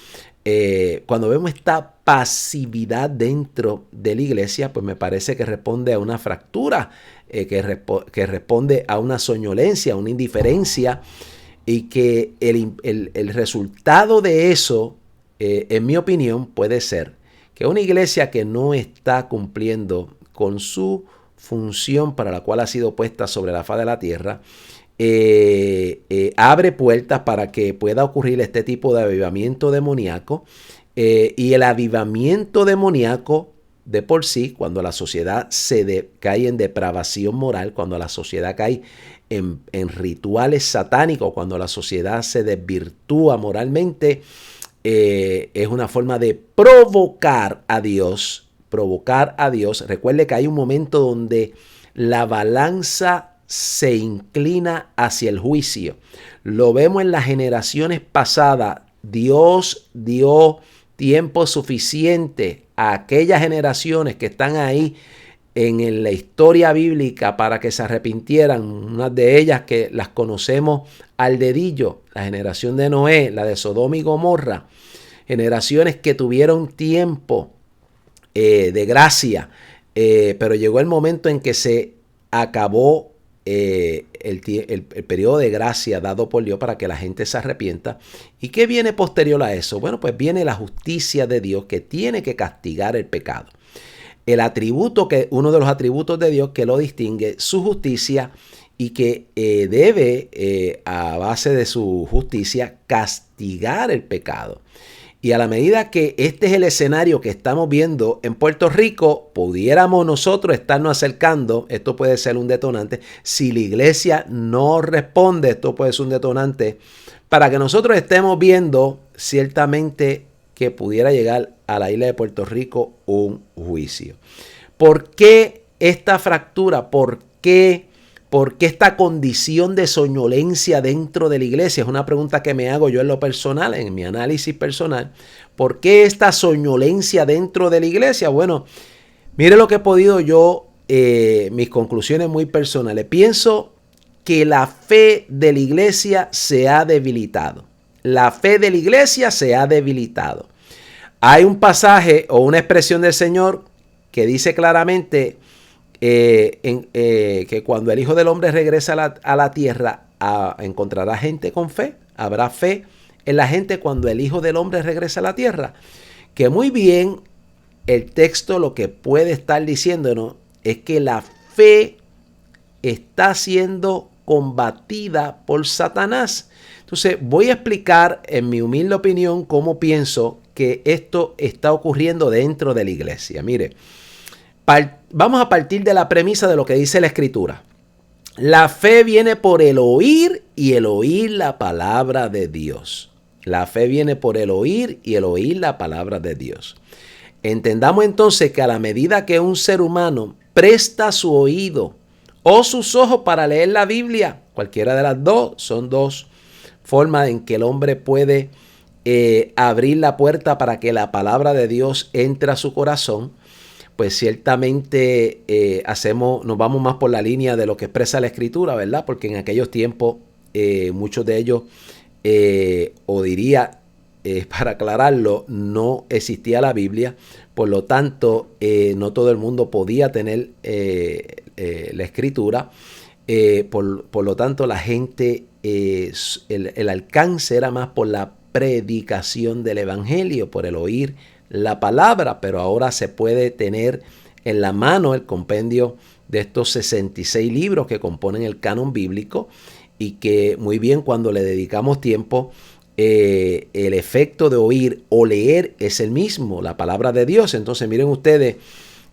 Cuando vemos esta pasividad dentro de la iglesia, pues me parece que responde a una fractura, que responde a una soñolencia, a una indiferencia, y que el resultado de eso, en mi opinión, puede ser que una iglesia que no está cumpliendo con su función para la cual ha sido puesta sobre la faz de la tierra, abre puertas para que pueda ocurrir este tipo de avivamiento demoníaco. Y el avivamiento demoníaco de por sí, cuando la sociedad cae en depravación moral, cuando la sociedad cae en rituales satánicos, cuando la sociedad se desvirtúa moralmente, es una forma de provocar a Dios. Recuerde que hay un momento donde la balanza se inclina hacia el juicio. Lo vemos en las generaciones pasadas. Dios dio tiempo suficiente a aquellas generaciones que están ahí en la historia bíblica para que se arrepintieran. Unas de ellas que las conocemos al dedillo, la generación de Noé, la de Sodoma y Gomorra. Generaciones que tuvieron tiempo de gracia, pero llegó el momento en que se acabó el periodo de gracia dado por Dios para que la gente se arrepienta. ¿Y qué viene posterior a eso? Bueno, pues viene la justicia de Dios, que tiene que castigar el pecado. Uno de los atributos de Dios que lo distingue, su justicia, y que debe, a base de su justicia, castigar el pecado. Y a la medida que este es el escenario que estamos viendo en Puerto Rico, pudiéramos nosotros estarnos acercando, esto puede ser un detonante, si la iglesia no responde, esto puede ser un detonante, para que nosotros estemos viendo ciertamente que pudiera llegar a la isla de Puerto Rico un juicio. ¿Por qué esta fractura? ¿Por qué esta condición de soñolencia dentro de la iglesia? Es una pregunta que me hago yo en lo personal, en mi análisis personal. ¿Por qué esta soñolencia dentro de la iglesia? Bueno, mire lo que he podido yo, mis conclusiones muy personales. Pienso que la fe de la iglesia se ha debilitado. La fe de la iglesia se ha debilitado. Hay un pasaje o una expresión del Señor que dice claramente que cuando el Hijo del Hombre regresa a la tierra, encontrará gente con fe. Habrá fe en la gente cuando el Hijo del Hombre regresa a la tierra. Que muy bien, el texto lo que puede estar diciéndonos es que la fe está siendo combatida por Satanás. Entonces voy a explicar en mi humilde opinión cómo pienso que esto está ocurriendo dentro de la iglesia. Mire, vamos a partir de la premisa de lo que dice la Escritura. La fe viene por el oír y el oír la palabra de Dios. La fe viene por el oír y el oír la palabra de Dios. Entendamos entonces que a la medida que un ser humano presta su oído o sus ojos para leer la Biblia, cualquiera de las dos, son dos formas en que el hombre puede abrir la puerta para que la palabra de Dios entre a su corazón, pues ciertamente nos vamos más por la línea de lo que expresa la Escritura, ¿verdad? Porque en aquellos tiempos muchos de ellos, o diría, para aclararlo, no existía la Biblia, por lo tanto no todo el mundo podía tener la Escritura, por lo tanto la gente, el alcance era más por la predicación del Evangelio, por el oír la palabra, pero ahora se puede tener en la mano el compendio de estos 66 libros que componen el canon bíblico y que muy bien cuando le dedicamos tiempo, el efecto de oír o leer es el mismo, la palabra de Dios. Entonces miren ustedes,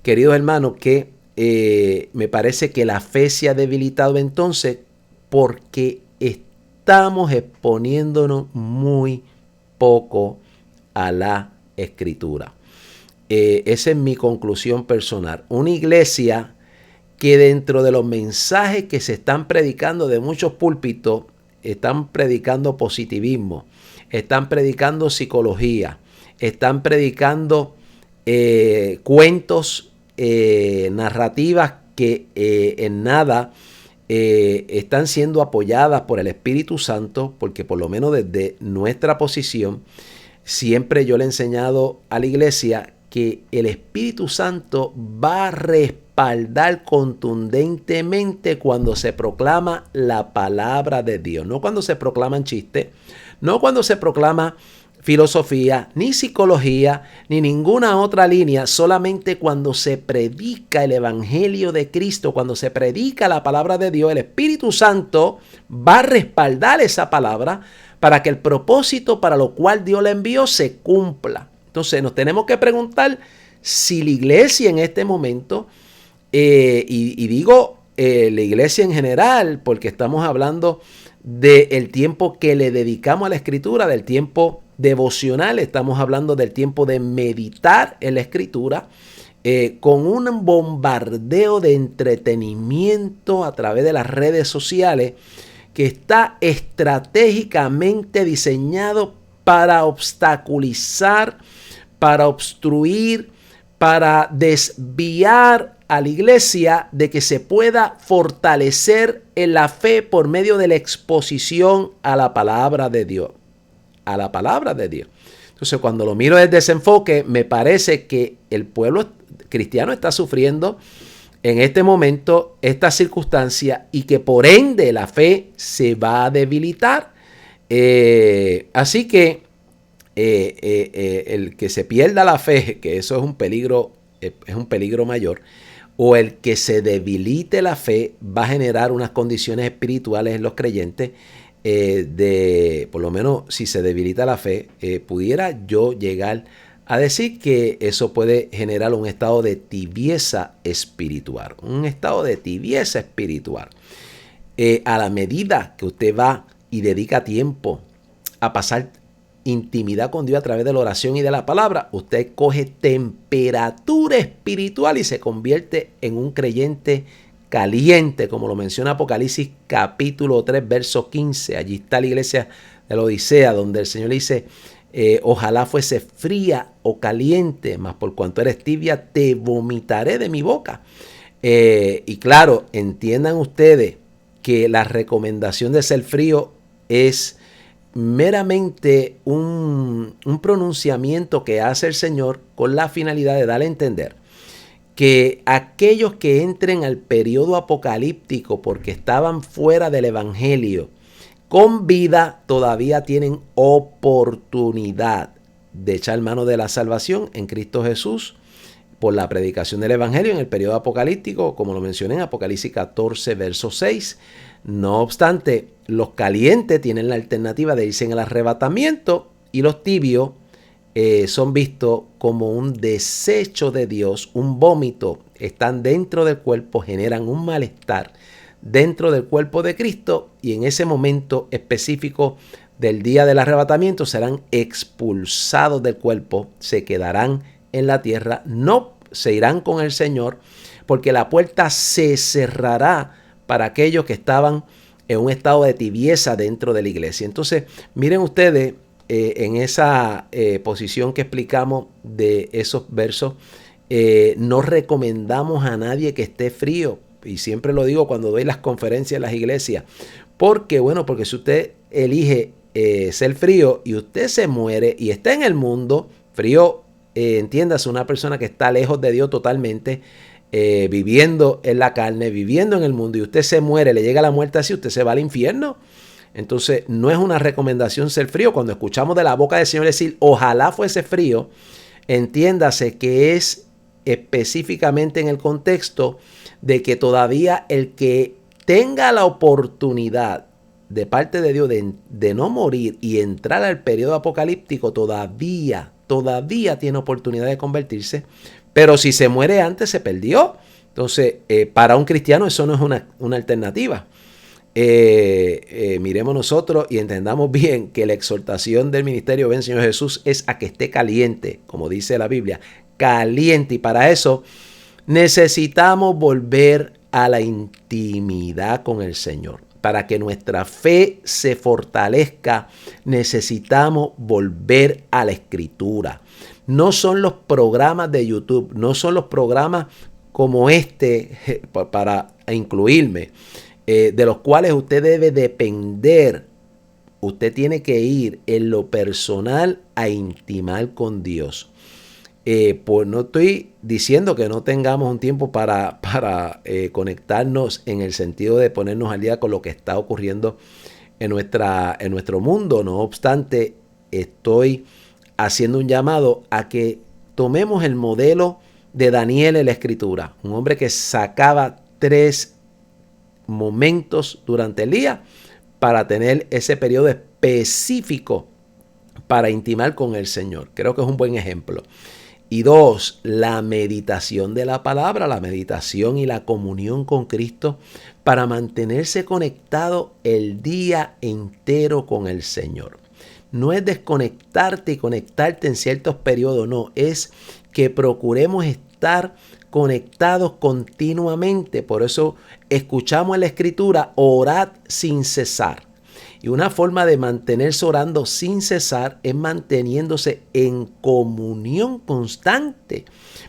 queridos hermanos, que me parece que la fe se ha debilitado entonces porque estamos exponiéndonos muy poco a la Escritura. Esa es mi conclusión personal. Una iglesia que dentro de los mensajes que se están predicando de muchos púlpitos, están predicando positivismo, están predicando psicología, están predicando cuentos, narrativas que en nada están siendo apoyadas por el Espíritu Santo, porque por lo menos desde nuestra posición, siempre yo le he enseñado a la iglesia que el Espíritu Santo va a respaldar contundentemente cuando se proclama la palabra de Dios. No cuando se proclaman chistes, no cuando se proclama filosofía, ni psicología, ni ninguna otra línea, solamente cuando se predica el Evangelio de Cristo, cuando se predica la palabra de Dios, el Espíritu Santo va a respaldar esa palabra para que el propósito para lo cual Dios la envió se cumpla. Entonces nos tenemos que preguntar si la iglesia en este momento, y digo la iglesia en general, porque estamos hablando del tiempo que le dedicamos a la Escritura, del tiempo devocional, estamos hablando del tiempo de meditar en la Escritura, con un bombardeo de entretenimiento a través de las redes sociales que está estratégicamente diseñado para obstaculizar, para obstruir, para desviar a la iglesia de que se pueda fortalecer en la fe por medio de la exposición a la palabra de Dios. A la palabra de Dios. Entonces, cuando lo miro desde ese enfoque, me parece que el pueblo cristiano está sufriendo en este momento esta circunstancia y que por ende la fe se va a debilitar. Así que el que se pierda la fe, que eso es un peligro mayor, o el que se debilite la fe va a generar unas condiciones espirituales en los creyentes por lo menos si se debilita la fe, pudiera yo llegar a decir que eso puede generar un estado de tibieza espiritual, a la medida que usted va y dedica tiempo a pasar intimidad con Dios a través de la oración y de la palabra, usted coge temperatura espiritual y se convierte en un creyente caliente, como lo menciona Apocalipsis capítulo 3, verso 15. Allí está la iglesia de la Odisea, donde el Señor le dice, ojalá fuese fría o caliente, mas por cuanto eres tibia, te vomitaré de mi boca. Y claro, entiendan ustedes que la recomendación de ser frío es meramente un pronunciamiento que hace el Señor con la finalidad de darle a entender que aquellos que entren al periodo apocalíptico porque estaban fuera del evangelio con vida todavía tienen oportunidad de echar mano de la salvación en Cristo Jesús por la predicación del evangelio en el periodo apocalíptico, como lo mencioné en Apocalipsis 14, verso 6. No obstante, los calientes tienen la alternativa de irse en el arrebatamiento y los tibios son vistos como un desecho de Dios, un vómito. Están dentro del cuerpo, generan un malestar dentro del cuerpo de Cristo y en ese momento específico del día del arrebatamiento serán expulsados del cuerpo, se quedarán en la tierra, no se irán con el Señor porque la puerta se cerrará para aquellos que estaban en un estado de tibieza dentro de la iglesia. Entonces, miren ustedes, en esa posición que explicamos de esos versos, no recomendamos a nadie que esté frío. Y siempre lo digo cuando doy las conferencias en las iglesias. Porque si usted elige ser frío y usted se muere y está en el mundo, frío, entiéndase, una persona que está lejos de Dios totalmente, viviendo en la carne, viviendo en el mundo, y usted se muere, le llega la muerte así, usted se va al infierno. Entonces, no es una recomendación ser frío. Cuando escuchamos de la boca del Señor decir, ojalá fuese frío, entiéndase que es específicamente en el contexto de que todavía el que tenga la oportunidad de parte de Dios de no morir y entrar al periodo apocalíptico todavía tiene oportunidad de convertirse, pero si se muere antes se perdió. Entonces, para un cristiano eso no es una alternativa. Miremos nosotros y entendamos bien que la exhortación del ministerio Ven Señor Jesús es a que esté caliente, como dice la Biblia, caliente, y para eso necesitamos volver a la intimidad con el Señor. Para que nuestra fe se fortalezca, necesitamos volver a la Escritura. No son los programas de YouTube, no son los programas como este, para incluirme, de los cuales usted debe depender. Usted tiene que ir en lo personal a intimar con Dios. Pues no estoy diciendo que no tengamos un tiempo para conectarnos en el sentido de ponernos al día con lo que está ocurriendo en nuestro mundo. No obstante, estoy haciendo un llamado a que tomemos el modelo de Daniel en la Escritura, un hombre que sacaba 3 momentos durante el día para tener ese periodo específico para intimar con el Señor. Creo que es un buen ejemplo. Y 2, la meditación de la palabra, la meditación y la comunión con Cristo para mantenerse conectado el día entero con el Señor. No es desconectarte y conectarte en ciertos periodos, no, es que procuremos estar conectados continuamente. Por eso escuchamos en la Escritura, orad sin cesar. Y una forma de mantenerse orando sin cesar es manteniéndose en comunión constante.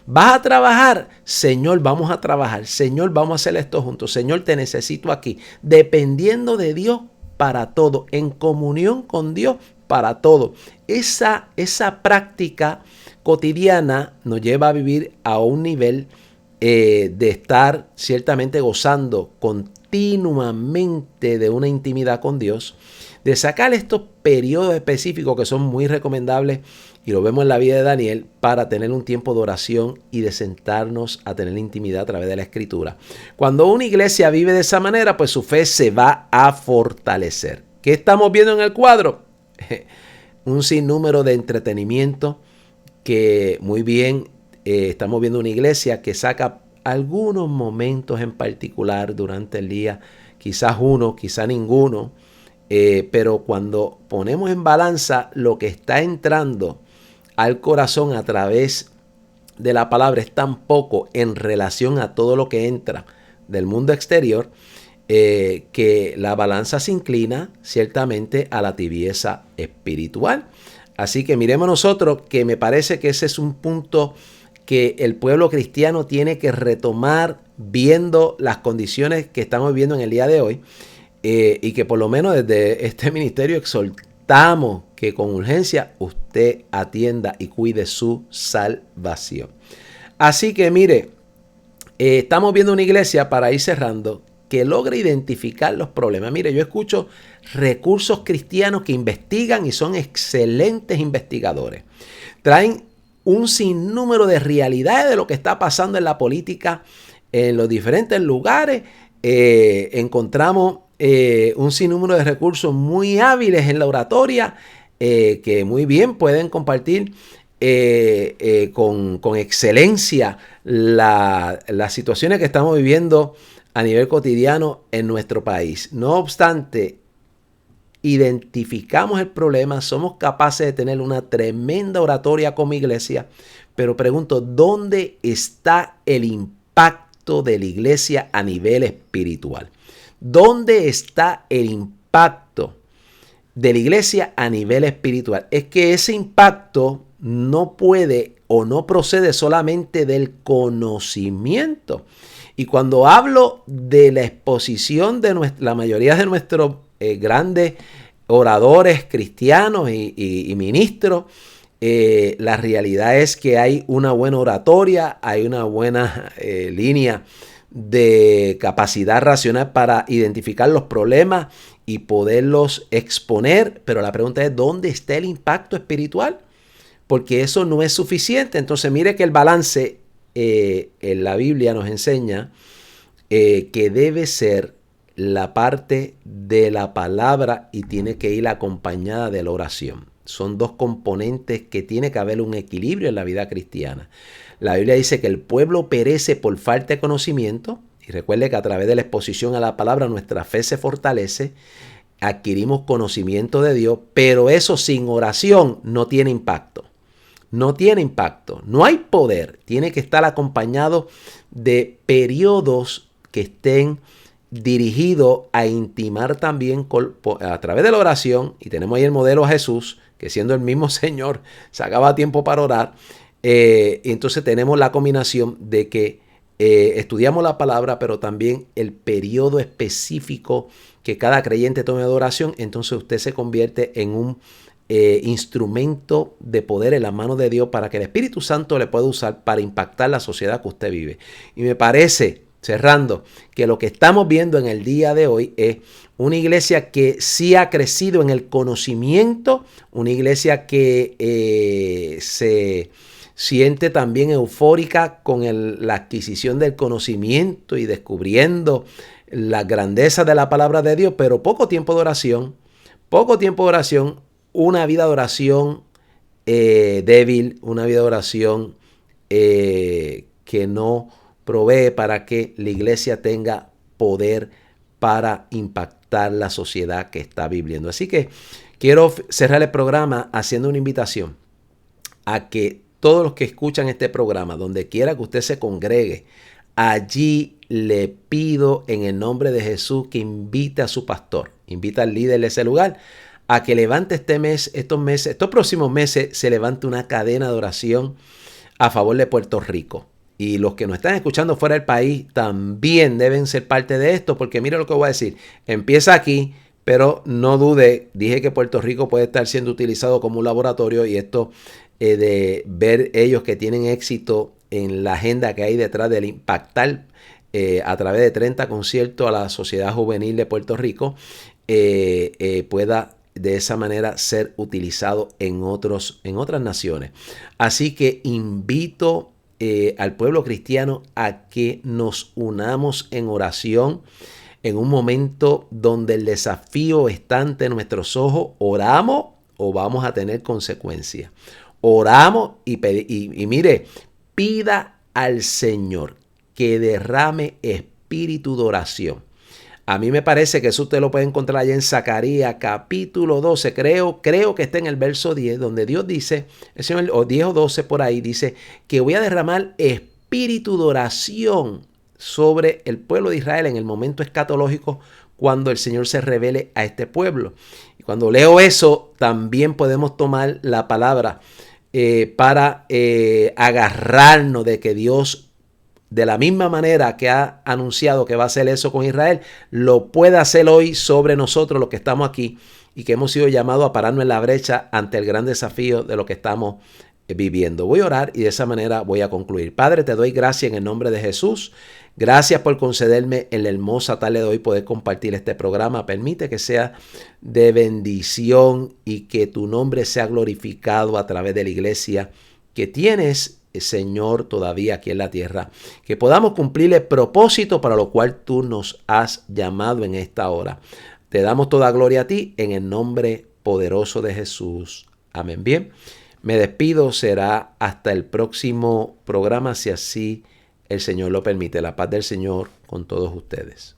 ¿Vas a trabajar? Señor, vamos a trabajar. Señor, vamos a hacer esto juntos. Señor, te necesito aquí. Dependiendo de Dios para todo. En comunión con Dios para todo. Esa práctica cotidiana nos lleva a vivir a un nivel de estar ciertamente gozando continuamente de una intimidad con Dios, de sacar estos periodos específicos que son muy recomendables, y lo vemos en la vida de Daniel, para tener un tiempo de oración y de sentarnos a tener intimidad a través de la Escritura. Cuando una iglesia vive de esa manera, pues su fe se va a fortalecer. ¿Qué estamos viendo en el cuadro? Un sinnúmero de entretenimiento que muy bien estamos viendo una iglesia que saca algunos momentos en particular durante el día, quizás uno, quizás ninguno, pero cuando ponemos en balanza lo que está entrando al corazón a través de la palabra es tan poco en relación a todo lo que entra del mundo exterior, que la balanza se inclina ciertamente a la tibieza espiritual. Así que miremos nosotros que me parece que ese es un punto que el pueblo cristiano tiene que retomar viendo las condiciones que estamos viviendo en el día de hoy, y que por lo menos desde este ministerio exhortamos que con urgencia usted atienda y cuide su salvación. Así que mire, estamos viendo una iglesia, para ir cerrando, que logra identificar los problemas. Mire, yo escucho recursos cristianos que investigan y son excelentes investigadores. Traen un sinnúmero de realidades de lo que está pasando en la política en los diferentes lugares. Encontramos un sinnúmero de recursos muy hábiles en la oratoria, que muy bien pueden compartir con excelencia las situaciones que estamos viviendo a nivel cotidiano en nuestro país. No obstante, identificamos el problema, somos capaces de tener una tremenda oratoria como iglesia, pero pregunto, ¿dónde está el impacto de la iglesia a nivel espiritual? ¿Dónde está el impacto de la iglesia a nivel espiritual? Es que ese impacto no puede o no procede solamente del conocimiento. Y cuando hablo de la exposición de la mayoría de nuestros grandes oradores cristianos y ministros, la realidad es que hay una buena oratoria, hay una buena línea de capacidad racional para identificar los problemas y poderlos exponer, pero la pregunta es, ¿dónde está el impacto espiritual? Porque eso no es suficiente. Entonces mire que el balance en la Biblia nos enseña que debe ser la parte de la palabra y tiene que ir acompañada de la oración. Son dos componentes que tiene que haber un equilibrio en la vida cristiana. La Biblia dice que el pueblo perece por falta de conocimiento. Y recuerde que a través de la exposición a la palabra nuestra fe se fortalece, adquirimos conocimiento de Dios, pero eso sin oración no tiene impacto. No tiene impacto, no hay poder. Tiene que estar acompañado de periodos que estén dirigidos a intimar también a través de la oración. Y tenemos ahí el modelo Jesús, que siendo el mismo Señor, sacaba tiempo para orar. Y entonces tenemos la combinación de que estudiamos la palabra, pero también el periodo específico que cada creyente tome de oración. Entonces usted se convierte en un instrumento de poder en la mano de Dios para que el Espíritu Santo le pueda usar para impactar la sociedad que usted vive. Y me parece, cerrando, que lo que estamos viendo en el día de hoy es una iglesia que sí ha crecido en el conocimiento, una iglesia que se siente también eufórica con la adquisición del conocimiento y descubriendo la grandeza de la palabra de Dios, pero poco tiempo de oración, una vida de oración débil, una vida de oración que no provee para que la iglesia tenga poder para impactar la sociedad que está viviendo. Así que quiero cerrar el programa haciendo una invitación a que todos los que escuchan este programa, donde quiera que usted se congregue, allí le pido en el nombre de Jesús que invite a su pastor, invita al líder de ese lugar a que levante estos próximos meses, se levante una cadena de oración a favor de Puerto Rico. Y los que nos están escuchando fuera del país también deben ser parte de esto, porque mire lo que voy a decir. Empieza aquí, pero no dude, dije que Puerto Rico puede estar siendo utilizado como un laboratorio y esto de ver ellos que tienen éxito en la agenda que hay detrás del impactar a través de 30 conciertos a la sociedad juvenil de Puerto Rico, pueda de esa manera ser utilizado en otras naciones. Así que invito al pueblo cristiano a que nos unamos en oración en un momento donde el desafío está ante nuestros ojos. Oramos o vamos a tener consecuencias. Oramos y mire, pida al Señor que derrame espíritu de oración. A mí me parece que eso usted lo puede encontrar allá en Zacarías capítulo 12. Creo que está en el verso 10, donde Dios dice, el Señor, o 10 o 12 por ahí, dice que voy a derramar espíritu de oración sobre el pueblo de Israel en el momento escatológico cuando el Señor se revele a este pueblo. Y cuando leo eso, también podemos tomar la palabra para agarrarnos de que Dios, de la misma manera que ha anunciado que va a hacer eso con Israel, lo puede hacer hoy sobre nosotros los que estamos aquí y que hemos sido llamados a pararnos en la brecha ante el gran desafío de lo que estamos viviendo. Voy a orar y de esa manera voy a concluir. Padre, te doy gracias en el nombre de Jesús. Gracias por concederme en la hermosa tarde de hoy poder compartir este programa. Permite que sea de bendición y que tu nombre sea glorificado a través de la iglesia que tienes, Señor, todavía aquí en la tierra, que podamos cumplir el propósito para lo cual tú nos has llamado en esta hora. Te damos toda gloria a ti en el nombre poderoso de Jesús. Amén. Bien, me despido, será hasta el próximo programa, si así el Señor lo permite. La paz del Señor con todos ustedes.